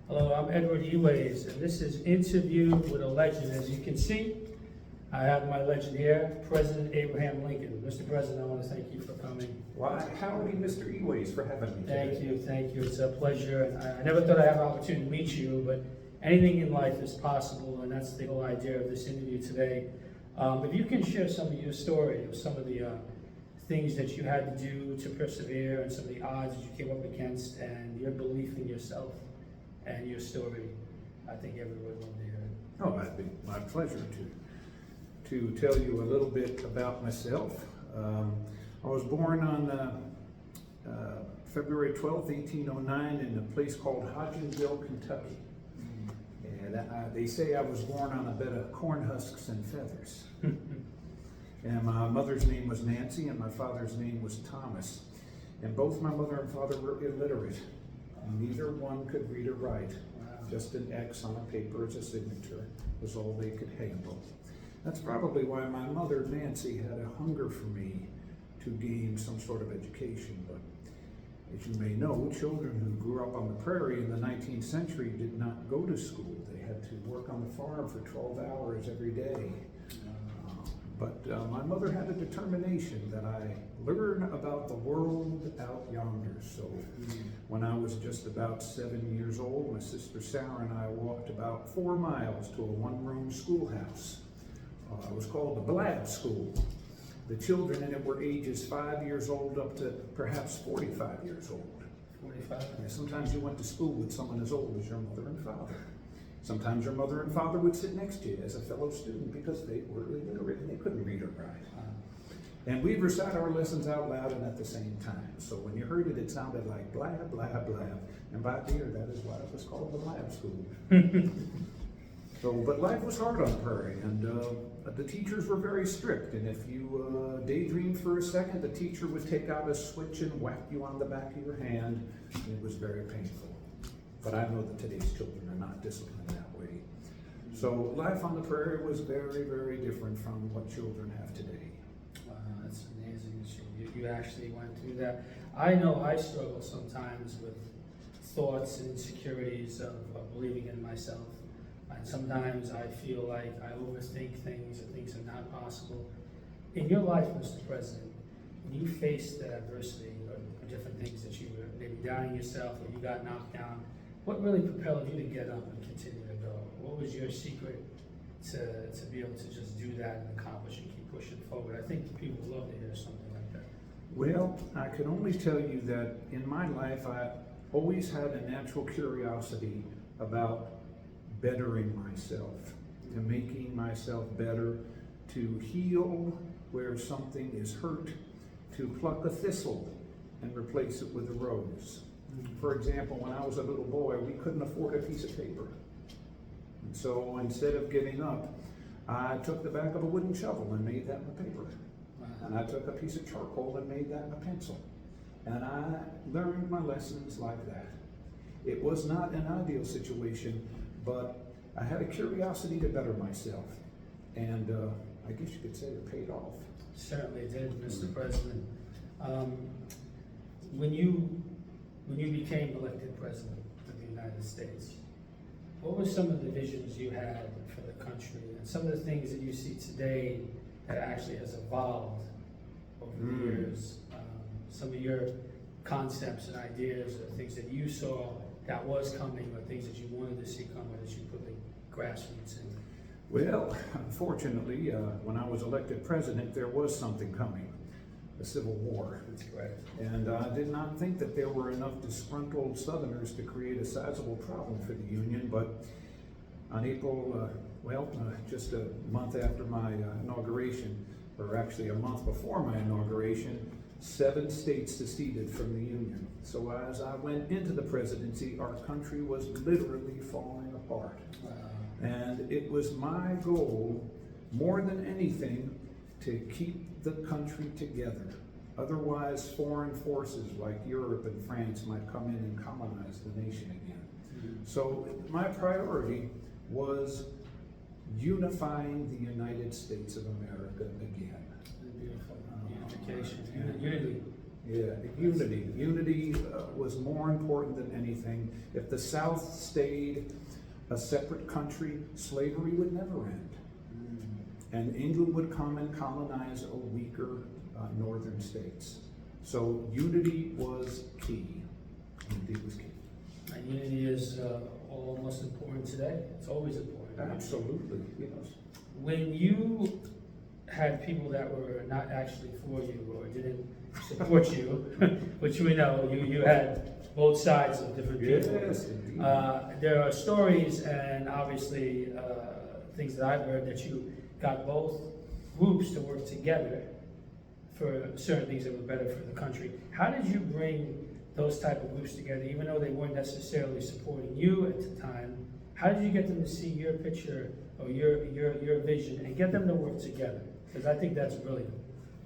Hello, I'm Edward Eways, and this is Interview with a Legend. As you can see, I have my legend here, President Abraham Lincoln. Mr. President, I want to thank you for coming. Why, howdy, Mr. Eways, for having me today. Thank you. It's a pleasure. And I never thought I'd have an opportunity to meet you, but anything in life is possible, and that's the whole idea of this interview today. If you can share some of your story, of some of the things that you had to do to persevere, and some of the odds that you came up against, and your belief in yourself and your story, I think everyone will hear it. Oh, it'd be my pleasure to tell you a little bit about myself. I was born on February 12th, 1809 in a place called Hodgenville, Kentucky. And they say I was born on a bed of corn husks and feathers. And my mother's name was Nancy and my father's name was Thomas. And both my mother and father were illiterate. And neither one could read or write. Wow. Just an X on a paper as a signature was all they could handle. That's probably why my mother, Nancy, had a hunger for me to gain some sort of education. But as you may know, children who grew up on the prairie in the 19th century did not go to school. They had to work on the farm for 12 hours every day. But my mother had a determination that I learn about the world out yonder. So when I was just about 7 years old, my sister Sarah and I walked about 4 miles to a one-room schoolhouse. It was called the Blab School. The children in it were ages 5 years old up to perhaps 45 years old. 45? And sometimes you went to school with someone as old as your mother and father. Sometimes your mother and father would sit next to you as a fellow student because they were illiterate and they couldn't read or write. And we'd recite our lessons out loud and at the same time. So when you heard it, it sounded like blab, blab, blab. And by dear, that is why it was called the Blab School. But life was hard on the prairie, and the teachers were very strict. And if you daydreamed for a second, the teacher would take out a switch and whack you on the back of your hand. It was very painful. But I know that today's children are not disciplined that way. So life on the prairie was very, very different from what children have today. Wow, that's amazing that you actually went through that. I know I struggle sometimes with thoughts and insecurities of believing in myself. And sometimes I feel like I overthink things and things are not possible. In your life, Mr. President, when you faced that adversity or different things that you were maybe doubting yourself or you got knocked down, what really propelled you to get up and continue to go? What was your secret to be able to just do that and accomplish and keep pushing forward? I think people would love to hear something like that. Well, I can only tell you that in my life, I always had a natural curiosity about bettering myself, to making myself better, to heal where something is hurt, to pluck a thistle and replace it with a rose. For example, when I was a little boy, we couldn't afford a piece of paper. And so instead of giving up, I took the back of a wooden shovel and made that my paper. And I took a piece of charcoal and made that my pencil. And I learned my lessons like that. It was not an ideal situation, but I had a curiosity to better myself. And I guess you could say it paid off. Certainly did, Mr. President. When you became elected President of the United States, what were some of the visions you had for the country and some of the things that you see today that actually has evolved over the years? Some of your concepts and ideas or things that you saw that was coming or things that you wanted to see come or that you put the grassroots in? Well, unfortunately, when I was elected president, there was something coming, a civil war. That's correct. And I did not think that there were enough disgruntled Southerners to create a sizable problem for the Union, but on April, just a month after my inauguration, or actually a month before my inauguration, 7 states seceded from the Union. So as I went into the presidency, our country was literally falling apart. Wow. And it was my goal, more than anything, to keep the country together. Otherwise, foreign forces like Europe and France might come in and colonize the nation again. So my priority was unifying the United States of America again. Beautiful. Unification, unity. Yeah, unity. Unity was more important than anything. If the South stayed a separate country, slavery would never end. And England would come and colonize a weaker northern states. So unity was key. Unity was key. And unity is almost important today. It's always important. Right? Absolutely, yes. When you had people that were not actually for you or didn't support you, which we know you had both sides of different people. Yes, indeed. There are stories and obviously things that I've heard that you got both groups to work together for certain things that were better for the country. How did you bring those type of groups together, even though they weren't necessarily supporting you at the time? How did you get them to see your picture or your vision and get them to work together? Because I think that's brilliant.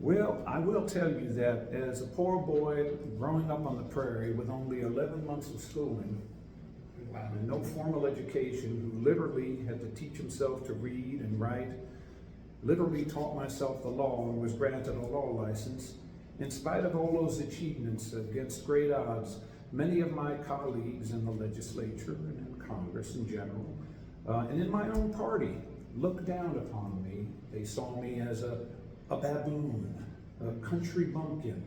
Well, I will tell you that as a poor boy growing up on the prairie with only 11 months of schooling, Wow. and no formal education, who literally had to teach himself to read and write, literally taught myself the law and was granted a law license. In spite of all those achievements against great odds, many of my colleagues in the legislature and in Congress in general, and in my own party, looked down upon me. They saw me as a baboon, a country bumpkin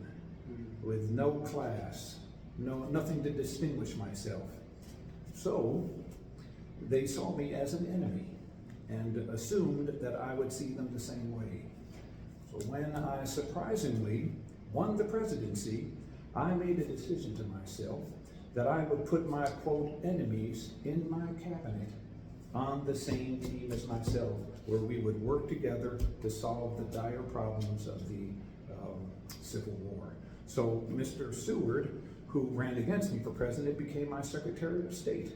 with no class, nothing to distinguish myself. So they saw me as an enemy and assumed that I would see them the same way. So when I surprisingly won the presidency, I made a decision to myself that I would put my, quote, enemies in my cabinet on the same team as myself, where we would work together to solve the dire problems of the Civil War. So Mr. Seward, who ran against me for president, became my Secretary of State.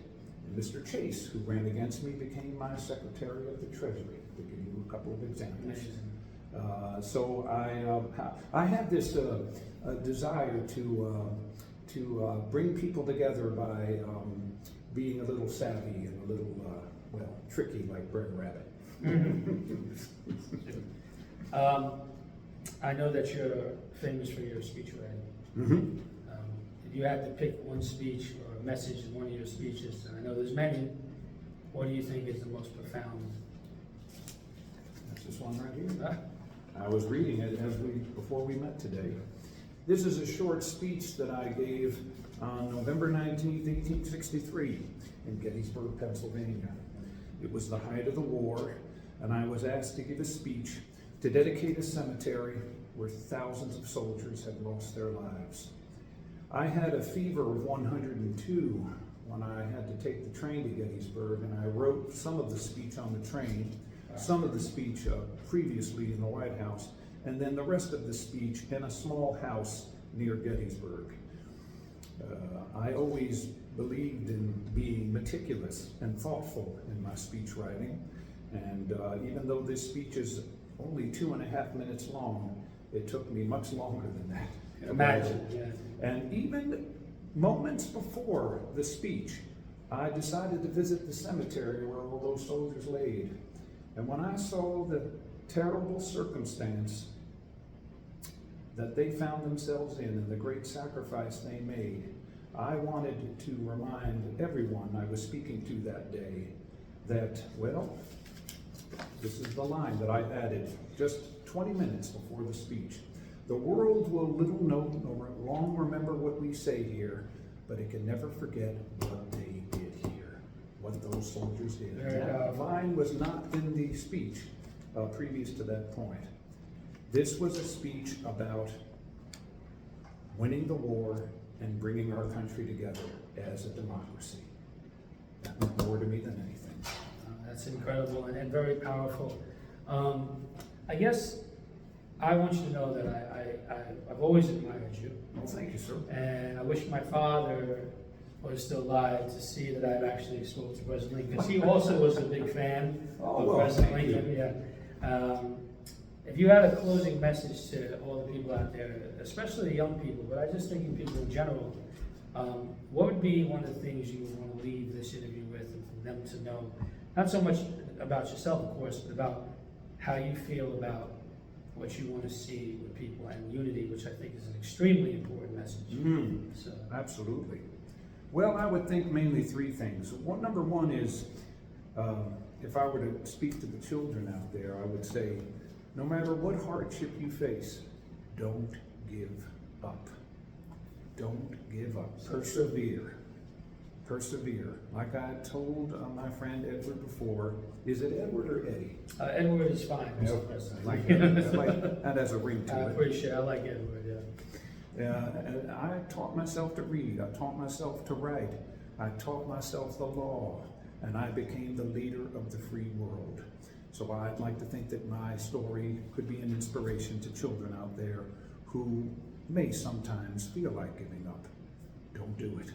And Mr. Chase, who ran against me, became my Secretary of the Treasury, to give you a couple of examples. So I had this desire to bring people together by being a little savvy and a little, well, tricky like Brer Rabbit. I know that you're famous for your speech writing. Mm-hmm. If you had to pick one speech or a message in one of your speeches, and I know there's many, what do you think is the most profound? That's this one right here. I was reading it before we met today. This is a short speech that I gave on November 19th, 1863 in Gettysburg, Pennsylvania. It was the height of the war, and I was asked to give a speech to dedicate a cemetery where thousands of soldiers had lost their lives. I had a fever of 102 when I had to take the train to Gettysburg, and I wrote some of the speech on the train, some of the speech previously in the White House, and then the rest of the speech in a small house near Gettysburg. I always believed in being meticulous and thoughtful in my speech writing, and even though this speech is only 2.5 minutes long, it took me much longer than that. Imagine, yeah. And even moments before the speech, I decided to visit the cemetery where all those soldiers laid. And when I saw the terrible circumstance that they found themselves in and the great sacrifice they made, I wanted to remind everyone I was speaking to that day that, well, this is the line that I added just 20 minutes before the speech. The world will little know nor long remember what we say here, but it can never forget what they did here, what those soldiers did. That line was not in the speech previous to that point. This was a speech about winning the war and bringing our country together as a democracy. That meant more to me than anything. That's incredible and very powerful. I guess I want you to know that I've always admired you. Well, thank you, sir. And I wish my father was still alive to see that I've actually spoke to President Lincoln, because he also was a big fan of President Lincoln. Yeah. If you had a closing message to all the people out there, especially the young people, but I just thinking people in general, what would be one of the things you would want to leave this interview with, and for them to know, not so much about yourself, of course, but about how you feel about what you want to see with people, and unity, which I think is an extremely important message. So, Absolutely. Well, I would think mainly three things. Number one is, if I were to speak to the children out there, I would say, no matter what hardship you face, don't give up. Don't give up. Persevere. Persevere. Like I told my friend Edward before, is it Edward or Eddie? Edward is fine, Mr. President. I like that as a ring to I it. appreciate it. I like Edward, And I taught myself to read. I taught myself to write. I taught myself the law. And I became the leader of the free world. So I'd like to think that my story could be an inspiration to children out there who may sometimes feel like giving up. Don't do it.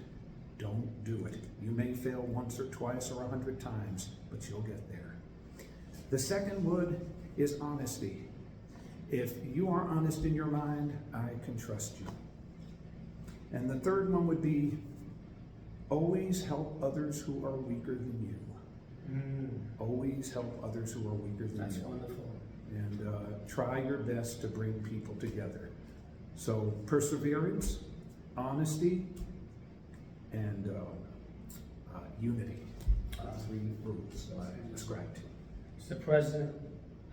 Don't do it. You may fail once or twice or 100 times, but you'll get there. The second word is honesty. If you are honest in your mind, I can trust you. And the third one would be always help others who are weaker than you. Always help others who are weaker than That's you. wonderful. And try your best to bring people together. So perseverance, honesty, and unity. Three rules that I described. Mr. President,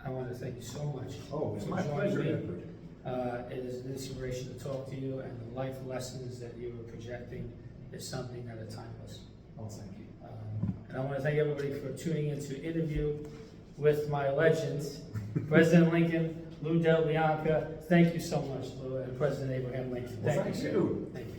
I want to thank you so much. Oh, it's for my joining pleasure, me. Edward. It is an inspiration to talk to you, and the life lessons that you are projecting is something that are timeless. Oh, thank you. And I want to thank everybody for tuning in to Interview with My Legends, President Lincoln, Lou Del Bianca. Thank you so much, Lou, and President Abraham Lincoln. Well, Thank thank you. you. Thank you.